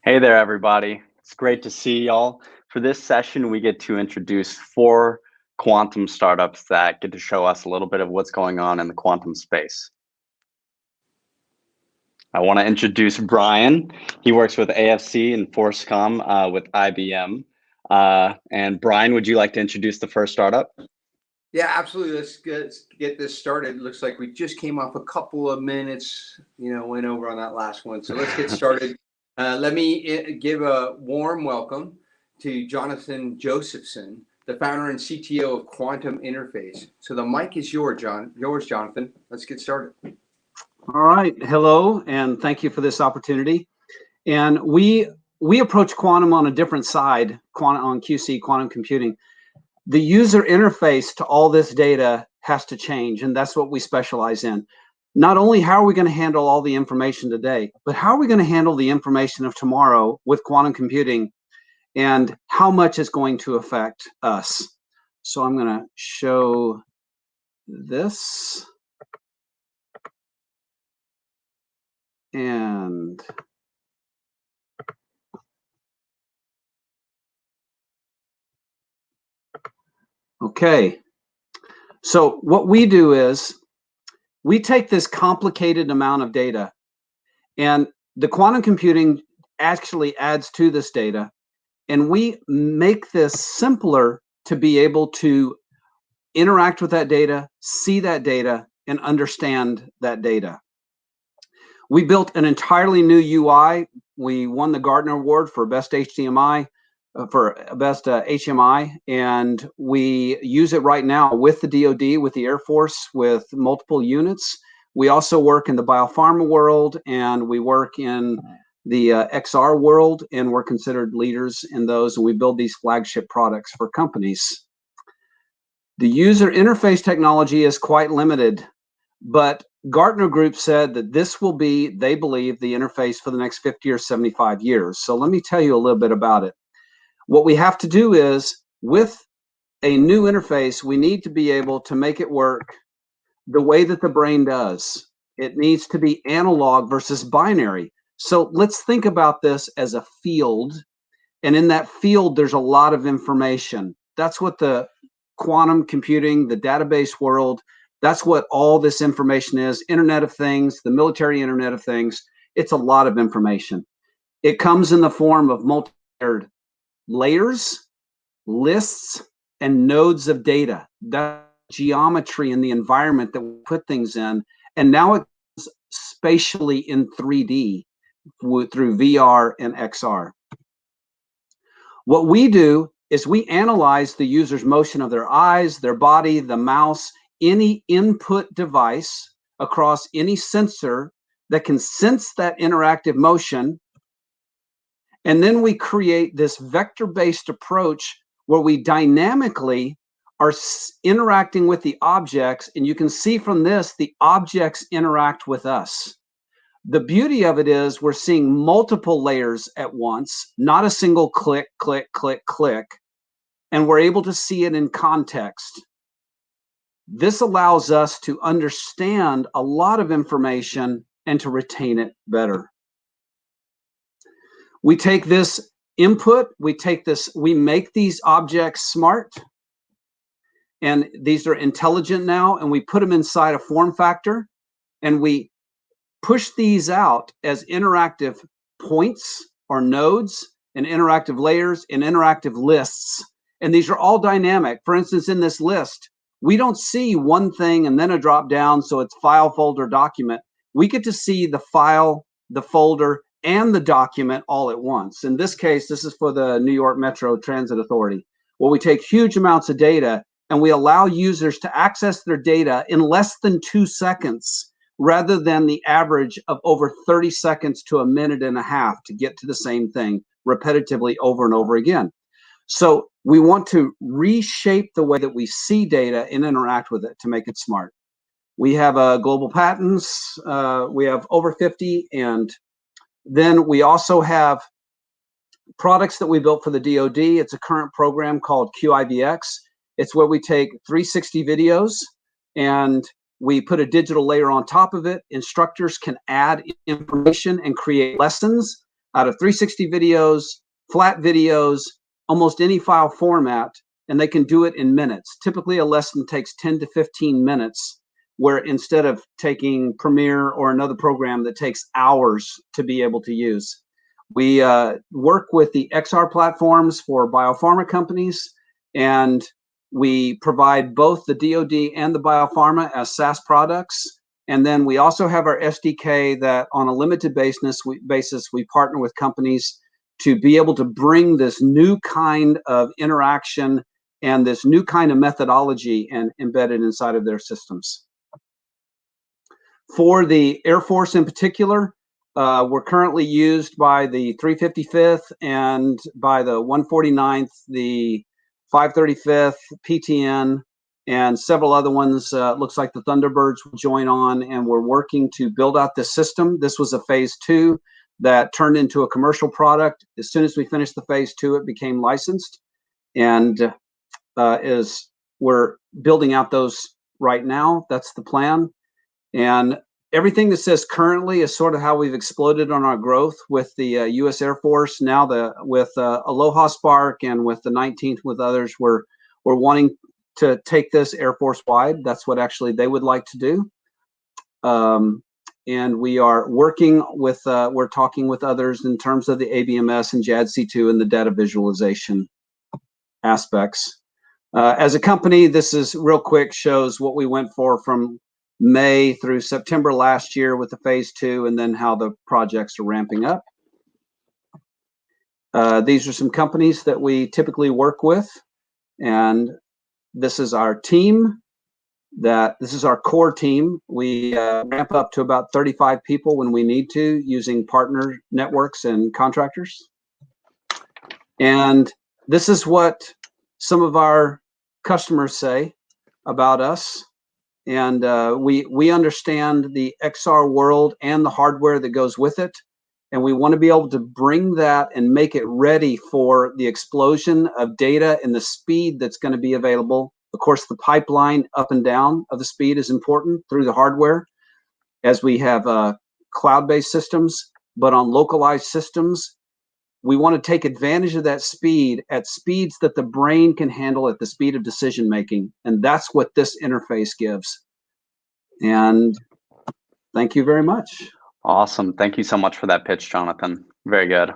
Hey there, everybody. It's great to see y'all. For this session, we get to introduce 4 quantum startups that get to show us a little bit of what's going on in the quantum space. I want to introduce Brian. He works with AFC and Forcecom with IBM. And Brian, would you like to introduce the first startup? Yeah, absolutely. Let's get this started. Looks like we just came off a couple of minutes, went over on that last one. So let's get started. Let me give a warm welcome to Jonathan Josephson, the founder and CTO of Quantum Interface. So the mic is yours, Jonathan. Let's get started. All right. Hello, and thank you for this opportunity. And we approach quantum on a different side, on QC, quantum computing. The user interface to all this data has to change, and that's what we specialize in. Not only how are we going to handle all the information today, but how are we going to handle the information of tomorrow with quantum computing, and how much is going to affect us. So I'm going to show this. And okay, so what we do is we take this complicated amount of data, and the quantum computing actually adds to this data, and we make this simpler to be able to interact with that data, see that data, and understand that data. We built an entirely new UI. We won the Gartner Award for Best HDMI, HMI, and we use it right now with the DoD, with the Air Force, with multiple units. We also work in the biopharma world, and we work in the XR world, and we're considered leaders in those, and we build these flagship products for companies. The user interface technology is quite limited, but Gartner Group said that this will be, they believe, the interface for the next 50 or 75 years. So let me tell you a little bit about it. What we have to do is, with a new interface, we need to be able to make it work the way that the brain does. It needs to be analog versus binary. So let's think about this as a field. And in that field, there's a lot of information. That's what the quantum computing, the database world, that's what all this information is. Internet of Things, the military Internet of Things. It's a lot of information. It comes in the form of multi-layered layers, lists, and nodes of data. That's geometry in the environment that we put things in. And now it's spatially in 3D through VR and XR. What we do is we analyze the user's motion of their eyes, their body, the mouse, any input device across any sensor that can sense that interactive motion. And then we create this vector-based approach where we dynamically are interacting with the objects. And you can see from this, the objects interact with us. The beauty of it is we're seeing multiple layers at once, not a single click, click, click, click. And we're able to see it in context. This allows us to understand a lot of information and to retain it better. We take this input, we make these objects smart, and these are intelligent now, and we put them inside a form factor, and we push these out as interactive points or nodes and interactive layers and interactive lists. And these are all dynamic. For instance, in this list, we don't see one thing and then a drop down, so it's file, folder, document. We get to see the file, the folder, and the document all at once. In this case, this is for the New York Metro Transit Authority, where we take huge amounts of data and we allow users to access their data in less than 2 seconds, rather than the average of over 30 seconds to a minute and a half to get to the same thing repetitively over and over again. So we want to reshape the way that we see data and interact with it to make it smart. We have global patents. We have over 50. And then we also have products that we built for the DoD. It's a current program called QIVX. It's where we take 360 videos and we put a digital layer on top of it. Instructors can add information and create lessons out of 360 videos, flat videos, almost any file format, and they can do it in minutes. Typically, a lesson takes 10 to 15 minutes, where instead of taking Premiere or another program that takes hours to be able to use. We work with the XR platforms for biopharma companies, and we provide both the DoD and the biopharma as SaaS products. And then we also have our SDK that on a limited basis, we partner with companies to be able to bring this new kind of interaction and this new kind of methodology and embedded inside of their systems. For the Air Force in particular, we're currently used by the 355th and by the 149th, the 535th, PTN, and several other ones. Looks like the Thunderbirds will join on, and we're working to build out this system. This was a phase 2 that turned into a commercial product. As soon as we finished the phase 2, it became licensed, and we're building out those right now. That's the plan. And everything that says currently is sort of how we've exploded on our growth with the U.S. Air Force. Now with Aloha Spark and with the 19th with others, we're wanting to take this Air Force wide. That's what actually they would like to do. And we are working with, we're talking with others in terms of the ABMS and JADC2 and the data visualization aspects. As a company, this is real quick, shows what we went for from May through September last year with the phase 2, and then how the projects are ramping up. These are some companies that we typically work with, and this is our team. This is our core team. We ramp up to about 35 people when we need to, using partner networks and contractors. And this is what some of our customers say about us. And we understand the XR world and the hardware that goes with it. And we want to be able to bring that and make it ready for the explosion of data and the speed that's going to be available. Of course, the pipeline up and down of the speed is important through the hardware, as we have cloud-based systems, but on localized systems, we want to take advantage of that speed at speeds that the brain can handle at the speed of decision making. And that's what this interface gives. And thank you very much. Awesome. Thank you so much for that pitch, Jonathan. Very good.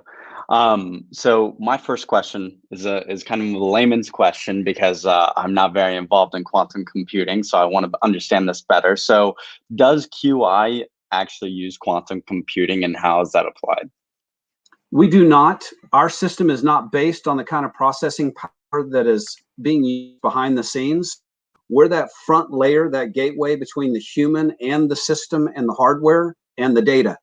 So my first question is kind of a layman's question, because I'm not very involved in quantum computing, so I want to understand this better. So does QI actually use quantum computing, and how is that applied? We do not. Our system is not based on the kind of processing power that is being used behind the scenes. We're that front layer, that gateway between the human and the system and the hardware and the data.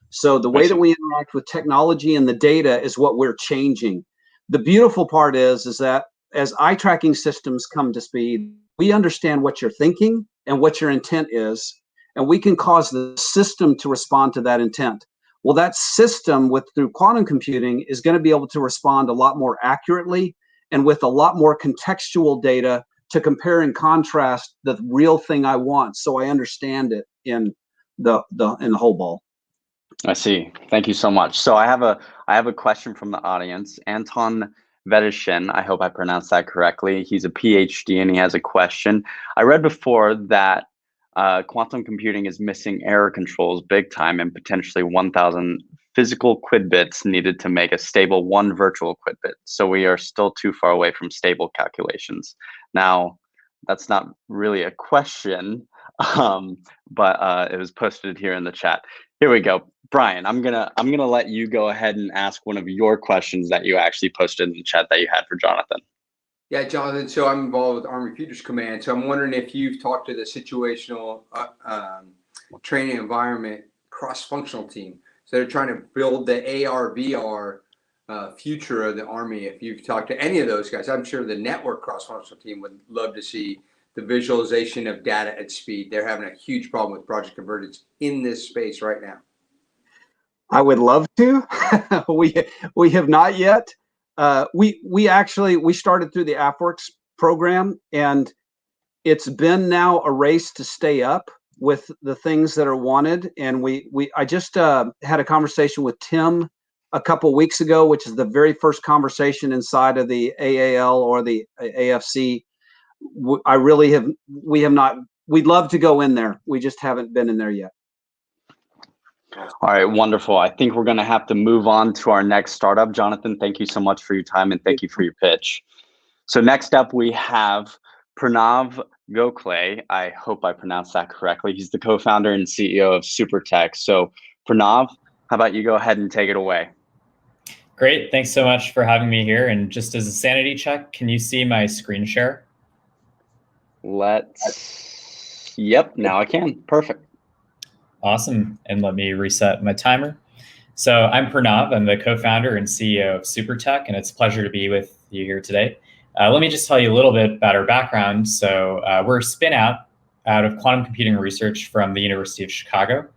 So the way that we interact with technology and the data is what we're changing. The beautiful part is that as eye tracking systems come to speed, we understand what you're thinking and what your intent is, and we can cause the system to respond to that intent. Well, that system through quantum computing is going to be able to respond a lot more accurately and with a lot more contextual data to compare and contrast the real thing I want, so I understand it in the whole ball. I see. Thank you so much. So I have a question from the audience. Anton Vedeshin, I hope I pronounced that correctly. He's a PhD and he has a question. I read before that quantum computing is missing error controls big time, and potentially 1,000 physical qubits needed to make a stable 1 virtual qubit. So we are still too far away from stable calculations. Now, that's not really a question, but it was posted here in the chat. Here we go. Brian, I'm gonna let you go ahead and ask one of your questions that you actually posted in the chat that you had for Jonathan. Yeah, Jonathan, so I'm involved with Army Futures Command. So I'm wondering if you've talked to the situational training environment cross-functional team. So they're trying to build the AR/VR future of the Army. If you've talked to any of those guys, I'm sure the network cross-functional team would love to see the visualization of data at speed. They're having a huge problem with Project Convergence in this space right now. I would love to. we have not yet. We started through the AFWorks program, and it's been now a race to stay up with the things that are wanted. And I just had a conversation with Tim a couple weeks ago, which is the very first conversation inside of the AAL or the AFC. We have not, we'd love to go in there. We just haven't been in there yet. All right, wonderful. I think we're going to have to move on to our next startup. Jonathan, thank you so much for your time and thank you for your pitch. So next up, we have Pranav Gokhale. I hope I pronounced that correctly. He's the co-founder and CEO of SuperTech. So Pranav, how about you go ahead and take it away? Great. Thanks so much for having me here. And just as a sanity check, can you see my screen share? Yep, now I can. Perfect. Awesome. And let me reset my timer. So I'm Pranav. I'm the co-founder and CEO of SuperTech, and it's a pleasure to be with you here today. Let me just tell you a little bit about our background. So we're a spin out of quantum computing research from the University of Chicago,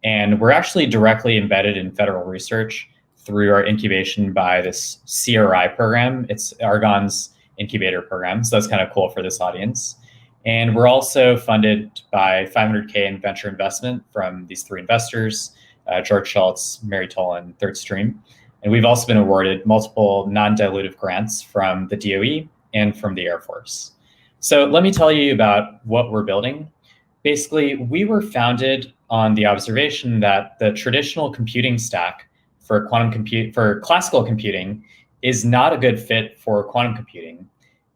and we're actually directly embedded in federal research through our incubation by this CRI program. It's Argonne's incubator program, so that's kind of cool for this audience. And we're also funded by $500K in venture investment from these three investors, George Schultz, Mary Tolan, Third Stream. And we've also been awarded multiple non-dilutive grants from the DOE and from the Air Force. So let me tell you about what we're building. Basically, we were founded on the observation that the traditional computing stack for classical computing is not a good fit for quantum computing.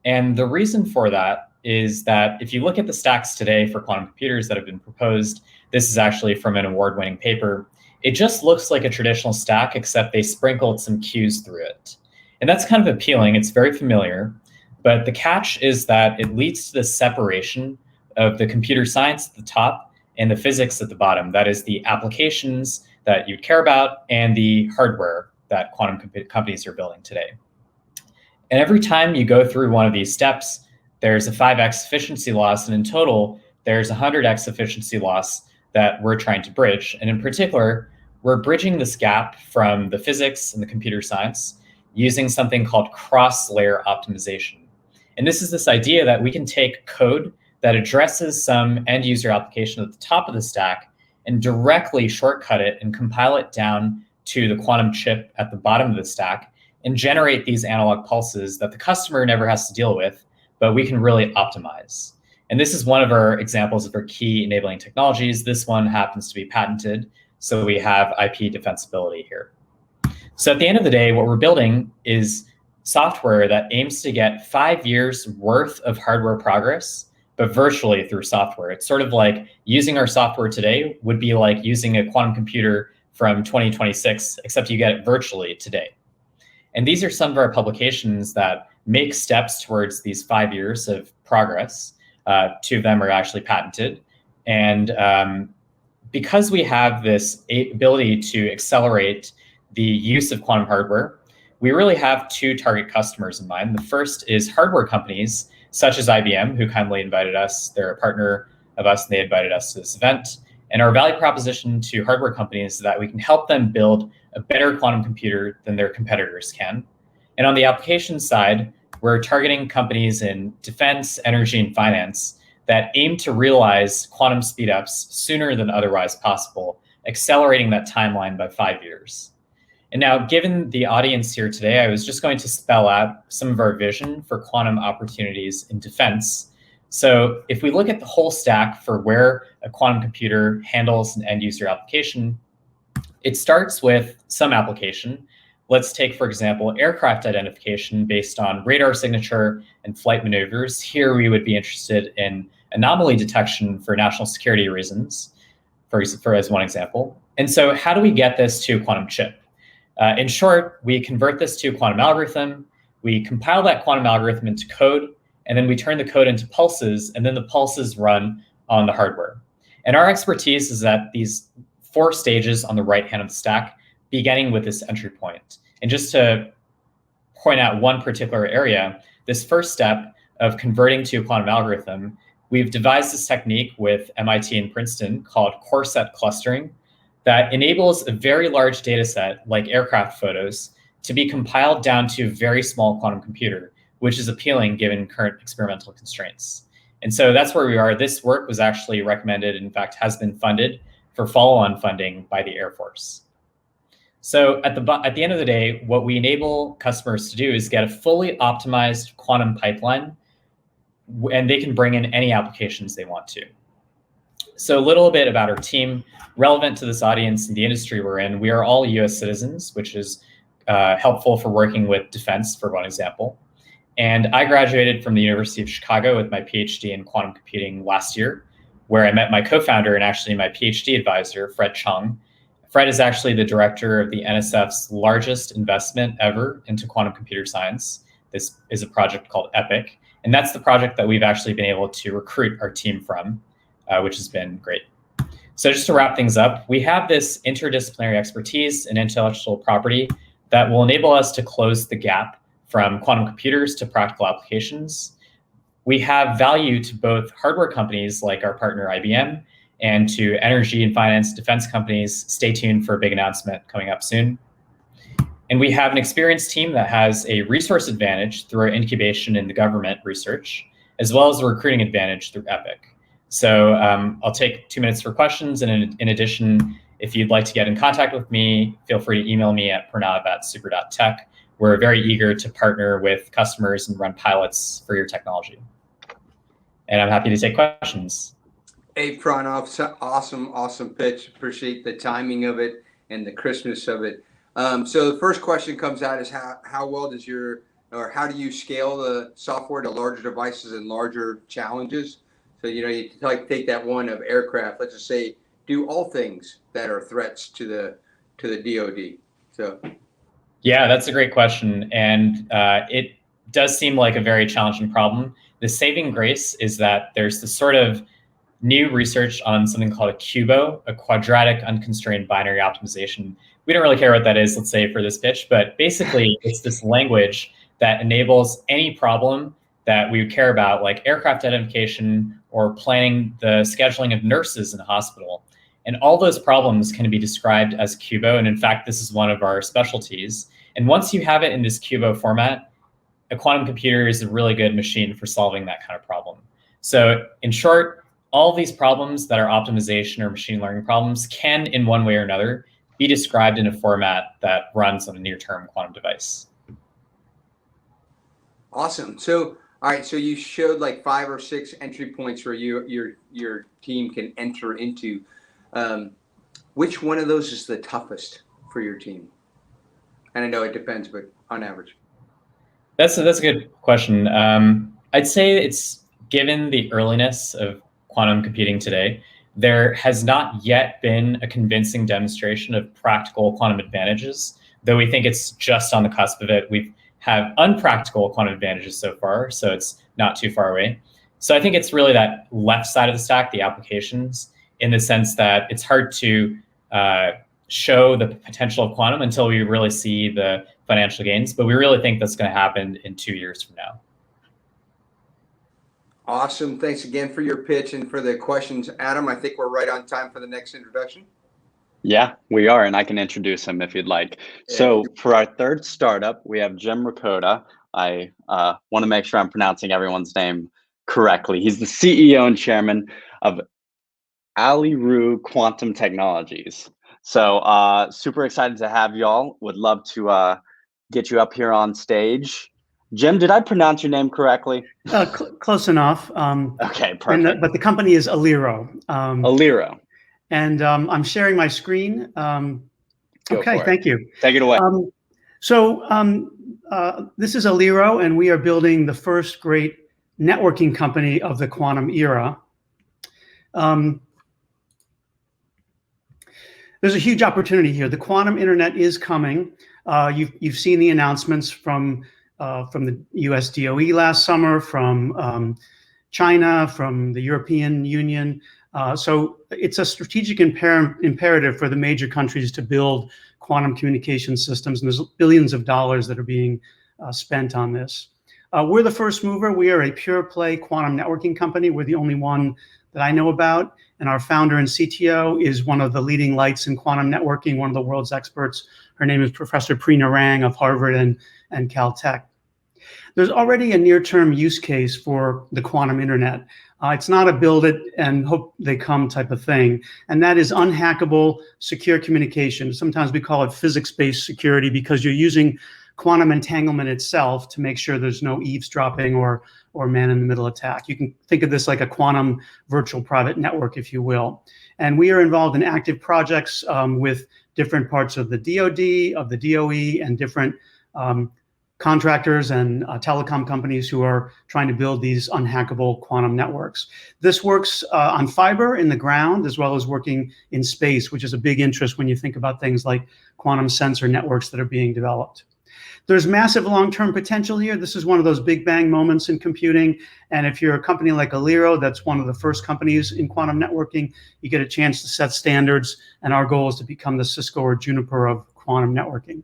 And the reason for that is that if you look at the stacks today for quantum computers that have been proposed, this is actually from an award-winning paper, it just looks like a traditional stack, except they sprinkled some Qs through it. And that's kind of appealing. It's very familiar. But the catch is that it leads to the separation of the computer science at the top and the physics at the bottom. That is the applications that you'd care about and the hardware that quantum companies are building today. And every time you go through one of these steps, there's a 5x efficiency loss. And in total, there's a 100x efficiency loss that we're trying to bridge. And in particular, we're bridging this gap from the physics and the computer science using something called cross-layer optimization. And this is this idea that we can take code that addresses some end user application at the top of the stack and directly shortcut it and compile it down to the quantum chip at the bottom of the stack and generate these analog pulses that the customer never has to deal with, but we can really optimize. And this is one of our examples of our key enabling technologies. This one happens to be patented, so we have IP defensibility here. So at the end of the day, what we're building is software that aims to get 5 years worth of hardware progress, but virtually through software. It's sort of like using our software today would be like using a quantum computer from 2026, except you get it virtually today. And these are some of our publications that make steps towards these 5 years of progress. 2 of them are actually patented. And because we have this ability to accelerate the use of quantum hardware, we really have 2 target customers in mind. The first is hardware companies such as IBM, who kindly invited us. They're a partner of us, and they invited us to this event. And our value proposition to hardware companies is that we can help them build a better quantum computer than their competitors can. And on the application side, we're targeting companies in defense, energy, and finance that aim to realize quantum speedups sooner than otherwise possible, accelerating that timeline by 5 years. And now, given the audience here today, I was just going to spell out some of our vision for quantum opportunities in defense. So if we look at the whole stack for where a quantum computer handles an end user application, it starts with some application. Let's take, for example, aircraft identification based on radar signature and flight maneuvers. Here we would be interested in anomaly detection for national security reasons, for as one example. And so how do we get this to a quantum chip? In short, we convert this to a quantum algorithm, we compile that quantum algorithm into code, and then we turn the code into pulses, and then the pulses run on the hardware. And our expertise is at these 4 stages on the right hand of the stack, beginning with this entry point. And just to point out one particular area, this first step of converting to a quantum algorithm, we've devised this technique with MIT and Princeton called core set clustering that enables a very large data set, like aircraft photos, to be compiled down to a very small quantum computer, which is appealing given current experimental constraints. And so that's where we are. This work was actually recommended, in fact, has been funded for follow-on funding by the Air Force. So at the end of the day, what we enable customers to do is get a fully optimized quantum pipeline, and they can bring in any applications they want to. So a little bit about our team, relevant to this audience and the industry we're in. We are all US citizens, which is helpful for working with defense, for one example. And I graduated from the University of Chicago with my PhD in quantum computing last year, where I met my co-founder and actually my PhD advisor, Fred Chung. Fred is actually the director of the NSF's largest investment ever into quantum computer science. This is a project called EPIC. And that's the project that we've actually been able to recruit our team from, which has been great. So just to wrap things up, we have this interdisciplinary expertise in intellectual property that will enable us to close the gap from quantum computers to practical applications. We have value to both hardware companies like our partner IBM and to energy and finance defense companies. Stay tuned for a big announcement coming up soon. And we have an experienced team that has a resource advantage through our incubation in the government research, as well as a recruiting advantage through EPIC. So I'll take 2 minutes for questions. And in addition, if you'd like to get in contact with me, feel free to email me at pranav@super.tech. We're very eager to partner with customers and run pilots for your technology. And I'm happy to take questions. Hey, Pranav, awesome pitch. Appreciate the timing of it and the crispness of it. So the first question comes out is how well does how do you scale the software to larger devices and larger challenges? So, you take that one of aircraft, let's just say, do all things that are threats to the DoD. So. Yeah, that's a great question. And it does seem like a very challenging problem. The saving grace is that there's this sort of new research on something called a QUBO, a quadratic unconstrained binary optimization. We don't really care what that is, let's say, for this pitch, but basically it's this language that enables any problem that we would care about, like aircraft identification or planning the scheduling of nurses in a hospital. And all those problems can be described as QUBO. And in fact, this is one of our specialties. And once you have it in this QUBO format, a quantum computer is a really good machine for solving that kind of problem. So in short, all these problems that are optimization or machine learning problems can, in one way or another, be described in a format that runs on a near-term quantum device. Awesome. So, all right. So you showed like 5 or 6 entry points where your team can enter into. Which one of those is the toughest for your team? And I know it depends, but on average. That's a good question. I'd say it's given the earliness of quantum computing today, there has not yet been a convincing demonstration of practical quantum advantages, though we think it's just on the cusp of it. We have unpractical quantum advantages so far, so it's not too far away. So I think it's really that left side of the stack, the applications, in the sense that it's hard to show the potential of quantum until we really see the financial gains. But we really think that's going to happen in 2 years from now. Awesome. Thanks again for your pitch and for the questions. Adam, I think we're right on time for the next introduction. Yeah, we are, and I can introduce him if you'd like. So for our third startup, we have Jim Ricotta. I want to make sure I'm pronouncing everyone's name correctly. He's the CEO and chairman of Aliru Quantum Technologies. So super excited to have y'all. Would love to get you up here on stage. Jim, did I pronounce your name correctly? Close enough. Okay, perfect. But the company is Aliru. Aliru. And I'm sharing my screen. Okay, thank you. Take it away. This is Aliru, and we are building the first great networking company of the quantum era. There's a huge opportunity here. The quantum internet is coming. You've seen the announcements from the US DOE last summer, from China, from the European Union. So it's a strategic imperative for the major countries to build quantum communication systems, and there's billions of dollars that are being spent on this. We're the first mover. We are a pure play quantum networking company. We're the only one that I know about, and our founder and CTO is one of the leading lights in quantum networking, one of the world's experts. Her name is Professor Preena Rang of Harvard and Caltech. There's already a near-term use case for the quantum internet. It's not a build it and hope they come type of thing. And that is unhackable, secure communication. Sometimes we call it physics-based security because you're using quantum entanglement itself to make sure there's no eavesdropping or man-in-the-middle attack. You can think of this like a quantum virtual private network, if you will. And we are involved in active projects with different parts of the DoD, of the DOE, and different contractors and telecom companies who are trying to build these unhackable quantum networks. This works on fiber in the ground as well as working in space, which is a big interest when you think about things like quantum sensor networks that are being developed. There's massive long-term potential here. This is one of those big bang moments in computing. And if you're a company like Aliro, that's one of the first companies in quantum networking, you get a chance to set standards. And our goal is to become the Cisco or Juniper of quantum networking.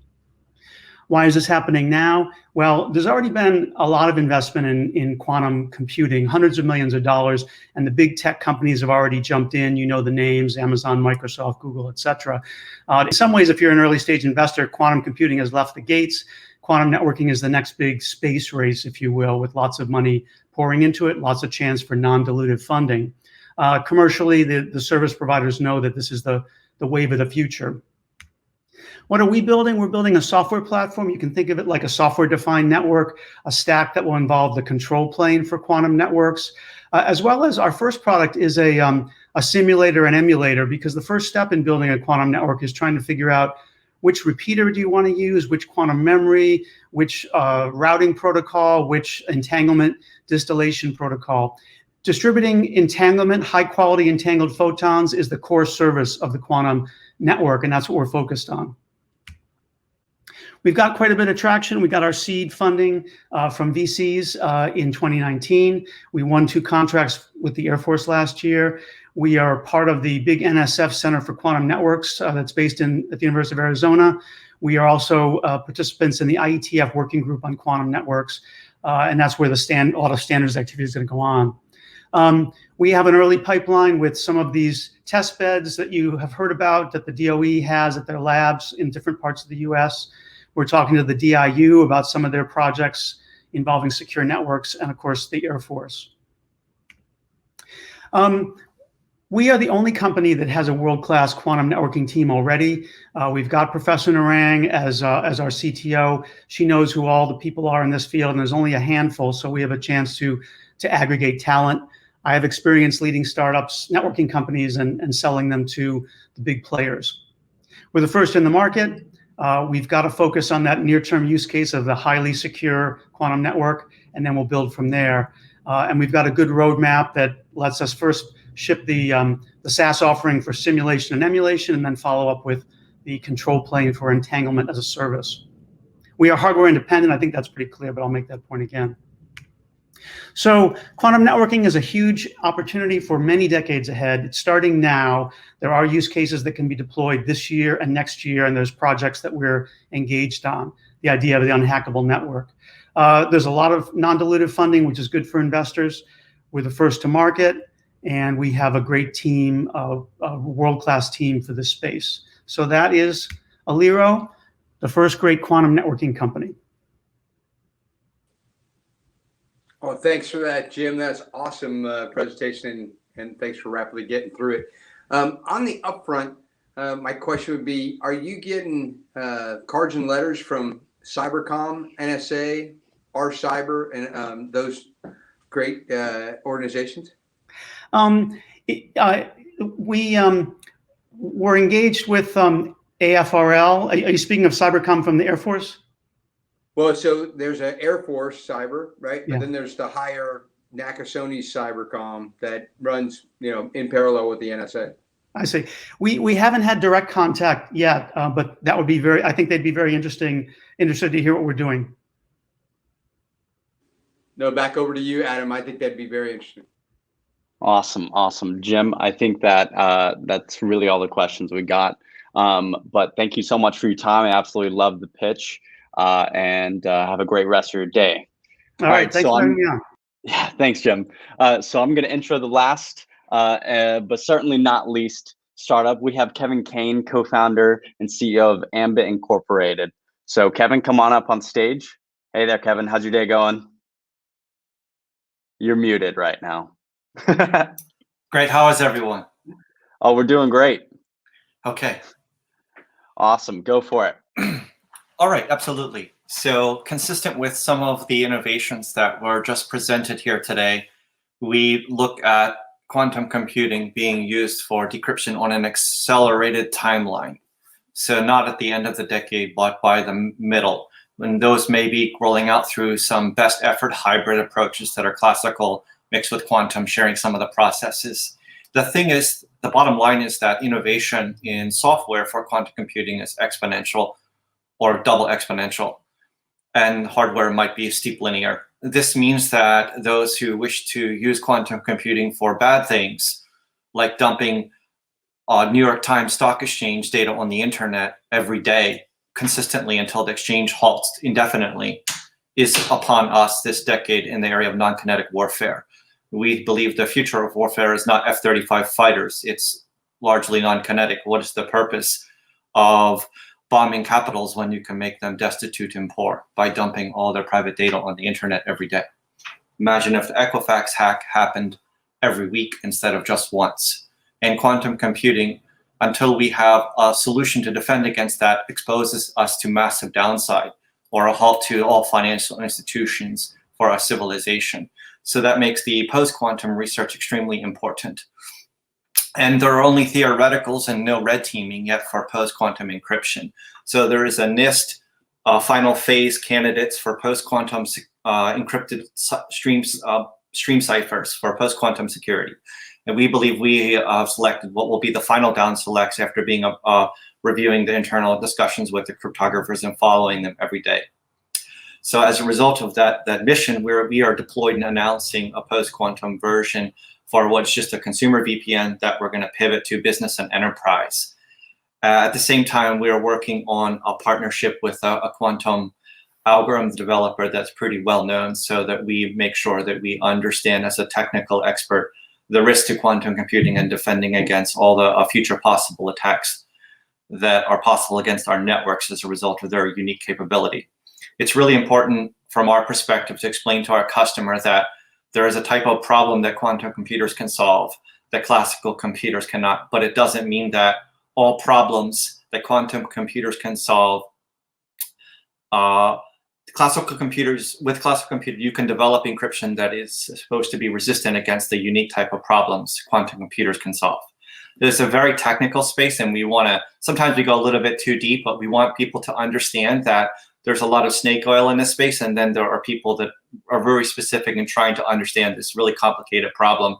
Why is this happening now? Well, there's already been a lot of investment in quantum computing, hundreds of millions of dollars, and the big tech companies have already jumped in. You know the names, Amazon, Microsoft, Google, et cetera. In some ways, if you're an early stage investor, quantum computing has left the gates. Quantum networking is the next big space race, if you will, with lots of money pouring into it, lots of chance for non-dilutive funding. Commercially, the service providers know that this is the wave of the future. What are we building? We're building a software platform. You can think of it like a software-defined network, a stack that will involve the control plane for quantum networks, as well as our first product is a simulator and emulator, because the first step in building a quantum network is trying to figure out which repeater do you want to use, which quantum memory, which routing protocol, which entanglement distillation protocol. Distributing entanglement, high-quality entangled photons is the core service of the quantum network, and that's what we're focused on. We've got quite a bit of traction. We got our seed funding from VCs in 2019. We won 2 contracts with the Air Force last year. We are part of the big NSF Center for Quantum Networks that's based at the University of Arizona. We are also participants in the IETF working group on quantum networks, and that's where a lot of standards activity is going to go on. We have an early pipeline with some of these test beds that you have heard about that the DOE has at their labs in different parts of the US. We're talking to the DIU about some of their projects involving secure networks, and of course the Air Force. We are the only company that has a world-class quantum networking team already. We've got Professor Narang as our CTO. She knows who all the people are in this field, and there's only a handful, so we have a chance to aggregate talent. I have experience leading startups, networking companies, and selling them to the big players. We're the first in the market. We've got to focus on that near-term use case of the highly secure quantum network, and then we'll build from there. And we've got a good roadmap that lets us first ship the SaaS offering for simulation and emulation, and then follow up with the control plane for entanglement as a service. We are hardware independent. I think that's pretty clear, but I'll make that point again. So quantum networking is a huge opportunity for many decades ahead. It's starting now. There are use cases that can be deployed this year and next year, and there's projects that we're engaged on, the idea of the unhackable network. There's a lot of non-dilutive funding, which is good for investors. We're the first to market, and we have a great team, a world-class team for this space. So that is Aliro, the first great quantum networking company. Well, thanks for that, Jim. That's awesome presentation, and thanks for rapidly getting through it. On the upfront, my question would be, are you getting cards and letters from Cybercom, NSA, R-Cyber, and those great organizations? We're engaged with AFRL. Are you speaking of Cybercom from the Air Force? Well, so there's an Air Force cyber, right? Yeah. But then there's the higher Nakasone Cybercom that runs, in parallel with the NSA. I see. We haven't had direct contact yet, but that would be I think they'd be very interested to hear what we're doing. No, back over to you, Adam. I think that'd be very interesting. Awesome. Jim, I think that that's really all the questions we got. But thank you so much for your time. I absolutely love the pitch. And have a great rest of your day. All right, thanks for having me on. Yeah, thanks, Jim. So I'm going to intro the last, but certainly not least, startup. We have Kevin Kane, co-founder and CEO of Ambit Incorporated. So Kevin, come on up on stage. Hey there, Kevin. How's your day going? You're muted right now. Great. How is everyone? Oh, we're doing great. Okay. Awesome. Go for it. All right. Absolutely. So consistent with some of the innovations that were just presented here today, we look at quantum computing being used for decryption on an accelerated timeline. So not at the end of the decade, but by the middle, when those may be rolling out through some best effort hybrid approaches that are classical mixed with quantum, sharing some of the processes. The thing is, the bottom line is that innovation in software for quantum computing is exponential or double exponential, and hardware might be steep linear. This means that those who wish to use quantum computing for bad things, like dumping New York Times Stock Exchange data on the internet every day consistently until the exchange halts indefinitely, is upon us this decade in the area of non-kinetic warfare. We believe the future of warfare is not F-35 fighters. It's largely non-kinetic. What is the purpose of bombing capitals when you can make them destitute and poor by dumping all their private data on the internet every day? Imagine if the Equifax hack happened every week instead of just once. And quantum computing, until we have a solution to defend against that, exposes us to massive downside or a halt to all financial institutions for our civilization. So that makes the post-quantum research extremely important. And there are only theoreticals and no red teaming yet for post-quantum encryption. So there is a NIST final phase candidates for post-quantum encrypted stream ciphers for post-quantum security. And we believe we selected what will be the final down selects after being reviewing the internal discussions with the cryptographers and following them every day. So as a result of that mission, we are deployed and announcing a post-quantum version for what's just a consumer VPN that we're going to pivot to business and enterprise. At the same time, we are working on a partnership with a quantum algorithm developer that's pretty well known, so that we make sure that we understand as a technical expert the risk to quantum computing and defending against all the future possible attacks that are possible against our networks as a result of their unique capability. It's really important from our perspective to explain to our customer that there is a type of problem that quantum computers can solve that classical computers cannot, but it doesn't mean that all problems that quantum computers can solve, with classical computers, you can develop encryption that is supposed to be resistant against the unique type of problems quantum computers can solve. It's a very technical space, and sometimes we go a little bit too deep, but we want people to understand that there's a lot of snake oil in this space, and then there are people that are very specific in trying to understand this really complicated problem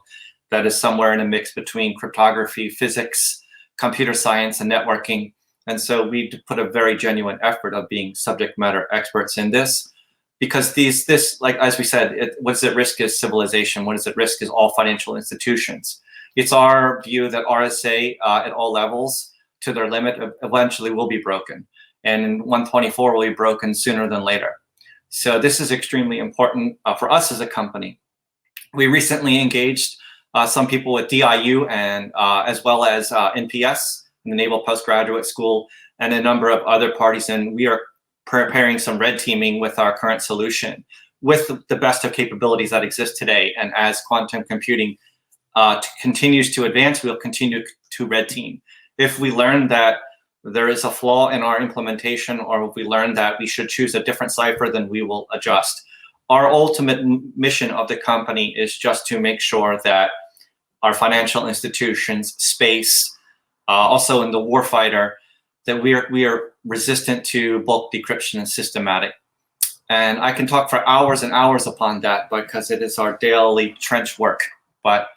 that is somewhere in a mix between cryptography, physics, computer science, and networking. And so we put a very genuine effort of being subject matter experts in this, because like as we said, what's at risk is civilization. What is at risk is all financial institutions. It's our view that RSA at all levels to their limit eventually will be broken. And 124 will be broken sooner than later. So this is extremely important for us as a company. We recently engaged some people with DIU and as well as NPS, the Naval Postgraduate School, and a number of other parties, and we are preparing some red teaming with our current solution with the best of capabilities that exist today. And as quantum computing continues to advance, we'll continue to red team. If we learn that there is a flaw in our implementation, or if we learn that we should choose a different cipher, then we will adjust. Our ultimate mission of the company is just to make sure that our financial institutions space, also in the warfighter, that we are resistant to bulk decryption and systematic. And I can talk for hours and hours upon that because it is our daily trench work. But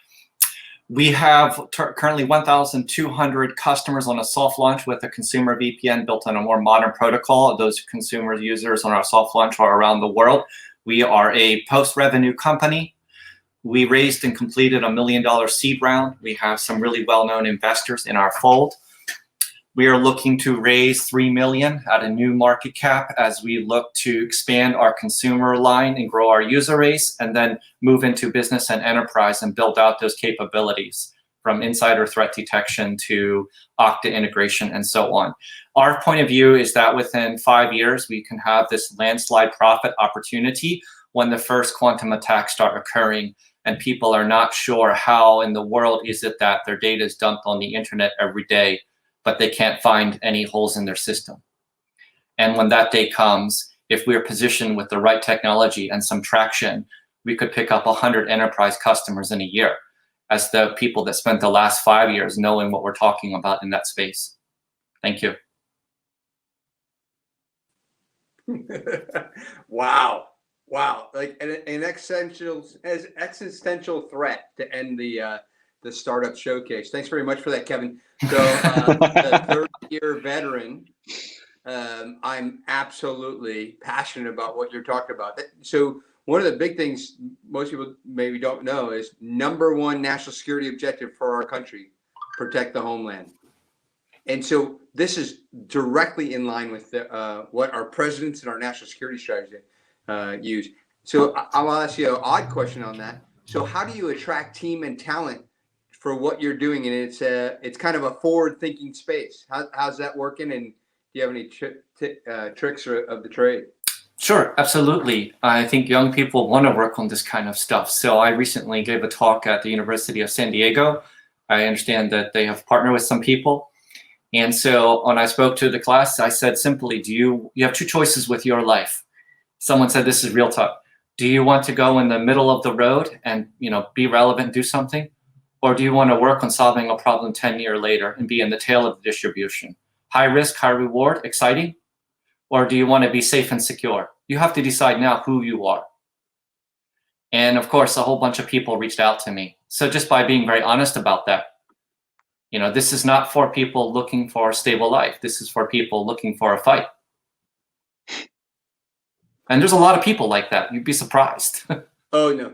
we have currently 1,200 customers on a soft launch with a consumer VPN built on a more modern protocol. Those consumer users on our soft launch are around the world. We are a post-revenue company. We raised and completed $1 million seed round. We have some really well-known investors in our fold. We are looking to raise $3 million at a new market cap as we look to expand our consumer line and grow our user base, and then move into business and enterprise and build out those capabilities from insider threat detection to Okta integration and so on. Our point of view is that within 5 years, we can have this landslide profit opportunity when the first quantum attacks start occurring. and people are not sure how in the world is it that their data is dumped on the internet every day, but they can't find any holes in their system. And when that day comes, if we're positioned with the right technology and some traction, we could pick up 100 enterprise customers in a year as the people that spent the last 5 years knowing what we're talking about in that space. Thank you. Wow. Like an existential threat to end the startup showcase. Thanks very much for that, Kevin. So the third-year veteran, I'm absolutely passionate about what you're talking about. So one of the big things most people maybe don't know is #1 national security objective for our country: protect the homeland. And so this is directly in line with what our presidents and our national security strategy use. So I'll ask you an odd question on that. So how do you attract team and talent for what you're doing? And it's kind of a forward-thinking space. How's that working? And do you have any tricks of the trade? Sure, absolutely. I think young people want to work on this kind of stuff. So I recently gave a talk at the University of San Diego. I understand that they have partnered with some people. And so when I spoke to the class, I said simply, you have two choices with your life. Someone said, this is real talk. Do you want to go in the middle of the road and be relevant and do something? Or do you want to work on solving a problem 10 years later and be in the tail of the distribution? High risk, high reward, exciting? Or do you want to be safe and secure? You have to decide now who you are. And of course, a whole bunch of people reached out to me. So just by being very honest about that, this is not for people looking for a stable life. This is for people looking for a fight. And there's a lot of people like that. You'd be surprised. Oh, no.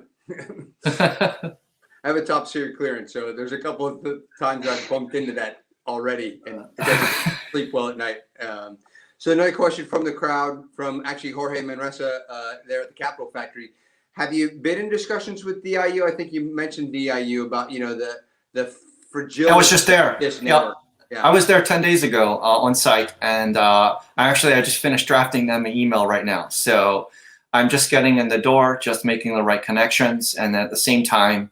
I have a top secret clearance, so there's a couple of times I've bumped into that already, and it doesn't sleep well at night. So another question from the crowd, from actually Jorge Manresa there at the Capital Factory. Have you been in discussions with DIU? I think you mentioned DIU about the fragility. I was just there. This network. Yeah. I was there 10 days ago on site, and I just finished drafting them an email right now. So I'm just getting in the door, just making the right connections, and at the same time,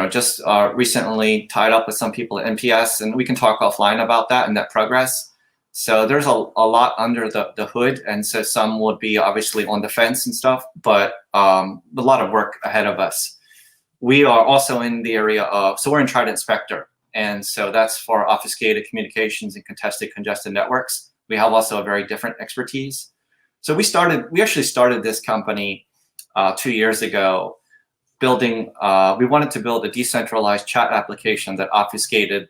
just recently tied up with some people at NPS, and we can talk offline about that and that progress. So there's a lot under the hood, and so some would be obviously on the fence and stuff, but a lot of work ahead of us. We are also in the area so we're in Trident Spectre, and so that's for obfuscated communications and contested congested networks. We have also a very different expertise. So we actually started this company 2 years ago, building. We wanted to build a decentralized chat application that obfuscated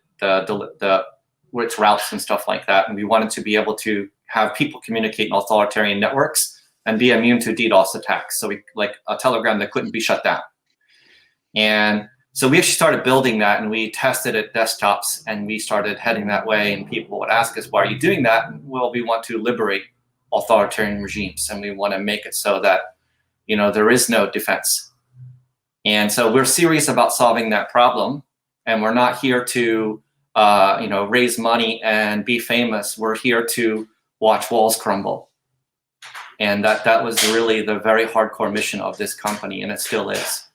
its routes and stuff like that, and we wanted to be able to have people communicate in authoritarian networks and be immune to DDoS attacks. So we like a Telegram that couldn't be shut down. And so we actually started building that, and we tested it desktops, and we started heading that way. And people would ask us, why are you doing that? And, well, we want to liberate authoritarian regimes, and we want to make it so that, there is no defense. And so we're serious about solving that problem, and we're not here to, raise money and be famous. We're here to watch walls crumble. And that was really the very hardcore mission of this company, and it still is.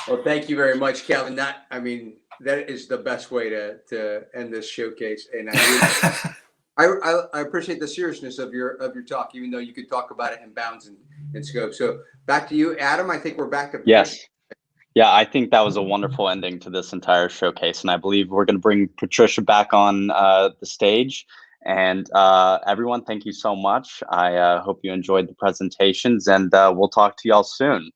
Well, thank you very much, Calvin. That is the best way to end this showcase. And I appreciate the seriousness of your talk, even though you could talk about it in bounds and scope. So back to you, Adam. I think we're back to yes. Yeah, I think that was a wonderful ending to this entire showcase, and I believe we're going to bring Patricia back on the stage. And everyone, thank you so much. I hope you enjoyed the presentations, and we'll talk to y'all soon.